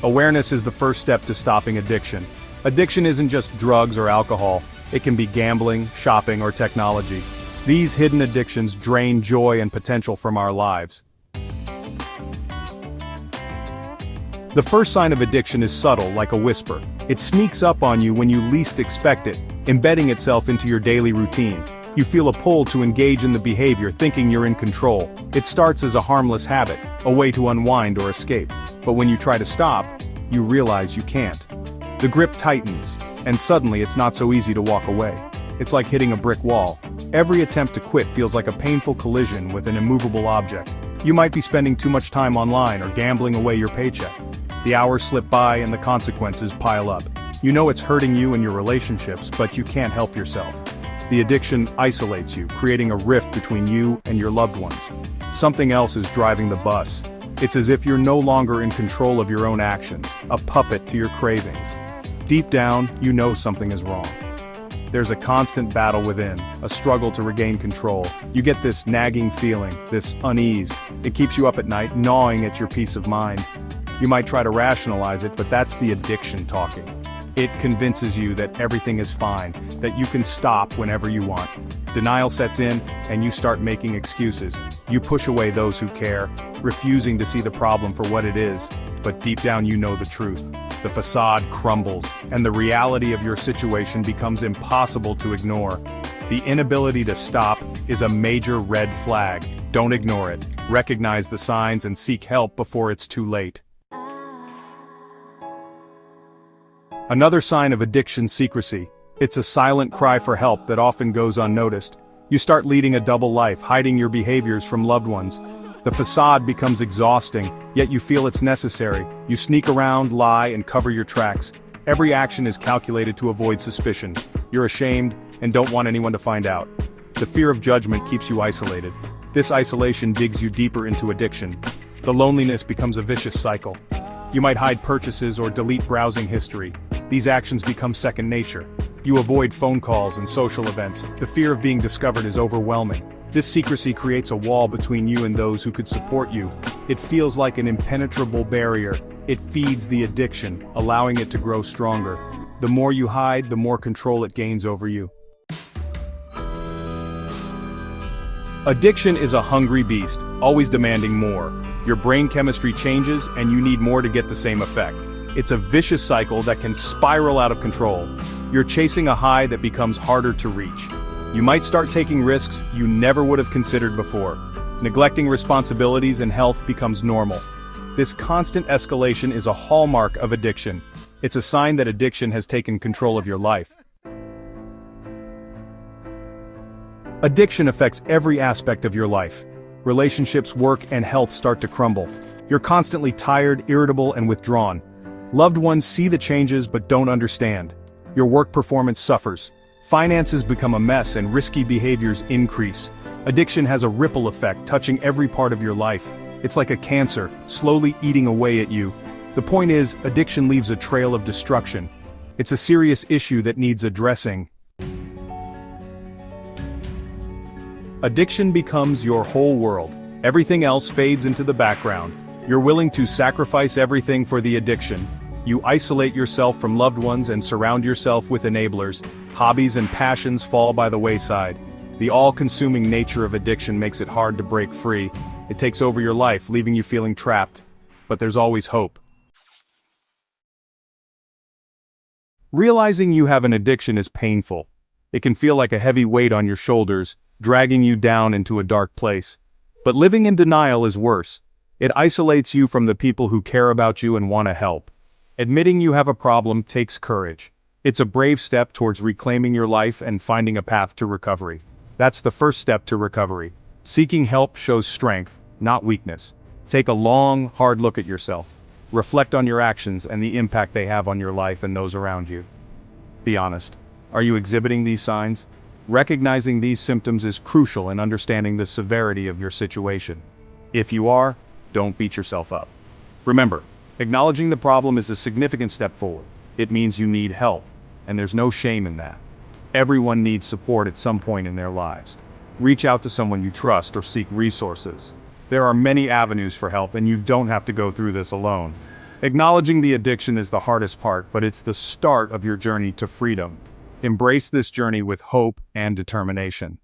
Awareness is the first step to stopping addiction. Addiction isn't just drugs or alcohol, it can be gambling, shopping, or technology. These hidden addictions drain joy and potential from our lives. The first sign of addiction is subtle, like a whisper. It sneaks up on you when you least expect it, embedding itself into your daily routine. You feel a pull to engage in the behavior, thinking you're in control. It starts as a harmless habit, a way to unwind or escape. But when you try to stop, you realize you can't. The grip tightens, and suddenly it's not so easy to walk away. It's like hitting a brick wall. Every attempt to quit feels like a painful collision with an immovable object. You might be spending too much time online or gambling away your paycheck. The hours slip by and the consequences pile up. You know it's hurting you and your relationships, but you can't help yourself. The addiction isolates you, creating a rift between you and your loved ones. Something else is driving the bus. It's as if you're no longer in control of your own actions, a puppet to your cravings. Deep down, you know something is wrong. There's a constant battle within, a struggle to regain control. You get this nagging feeling, this unease. It keeps you up at night, gnawing at your peace of mind. You might try to rationalize it, but that's the addiction talking. It convinces you that everything is fine, that you can stop whenever you want. Denial sets in, and you start making excuses. You push away those who care, refusing to see the problem for what it is. But deep down you know the truth. The facade crumbles, and the reality of your situation becomes impossible to ignore. The inability to stop is a major red flag. Don't ignore it. Recognize the signs and seek help before it's too late. Another sign of addiction: secrecy. It's a silent cry for help that often goes unnoticed. You start leading a double life, hiding your behaviors from loved ones. The facade becomes exhausting, yet you feel it's necessary. You sneak around, lie, and cover your tracks. Every action is calculated to avoid suspicion. You're ashamed, and don't want anyone to find out. The fear of judgment keeps you isolated. This isolation digs you deeper into addiction. The loneliness becomes a vicious cycle. You might hide purchases or delete browsing history. These actions become second nature. You avoid phone calls and social events. The fear of being discovered is overwhelming. This secrecy creates a wall between you and those who could support you. It feels like an impenetrable barrier. It feeds the addiction, allowing it to grow stronger. The more you hide, the more control it gains over you. Addiction is a hungry beast, always demanding more. Your brain chemistry changes, and you need more to get the same effect. It's a vicious cycle that can spiral out of control. You're chasing a high that becomes harder to reach. You might start taking risks you never would have considered before. Neglecting responsibilities and health becomes normal. This constant escalation is a hallmark of addiction. It's a sign that addiction has taken control of your life. Addiction affects every aspect of your life. Relationships, work, and health start to crumble. You're constantly tired, irritable, and withdrawn. Loved ones see the changes but don't understand. Your work performance suffers. Finances become a mess and risky behaviors increase. Addiction has a ripple effect, touching every part of your life. It's like a cancer, slowly eating away at you. The point is, addiction leaves a trail of destruction. It's a serious issue that needs addressing. Addiction becomes your whole world. Everything else fades into the background. You're willing to sacrifice everything for the addiction. You isolate yourself from loved ones and surround yourself with enablers. Hobbies and passions fall by the wayside. The all-consuming nature of addiction makes it hard to break free. It takes over your life, leaving you feeling trapped. But there's always hope. Realizing you have an addiction is painful. It can feel like a heavy weight on your shoulders, dragging you down into a dark place. But living in denial is worse. It isolates you from the people who care about you and want to help. Admitting you have a problem takes courage. It's a brave step towards reclaiming your life and finding a path to recovery. That's the first step to recovery. Seeking help shows strength, not weakness. Take a long, hard look at yourself. Reflect on your actions and the impact they have on your life and those around you. Be honest. Are you exhibiting these signs? Recognizing these symptoms is crucial in understanding the severity of your situation. If you are, don't beat yourself up. Remember, acknowledging the problem is a significant step forward. It means you need help, and there's no shame in that. Everyone needs support at some point in their lives. Reach out to someone you trust or seek resources. There are many avenues for help, and you don't have to go through this alone. Acknowledging the addiction is the hardest part, but it's the start of your journey to freedom. Embrace this journey with hope and determination.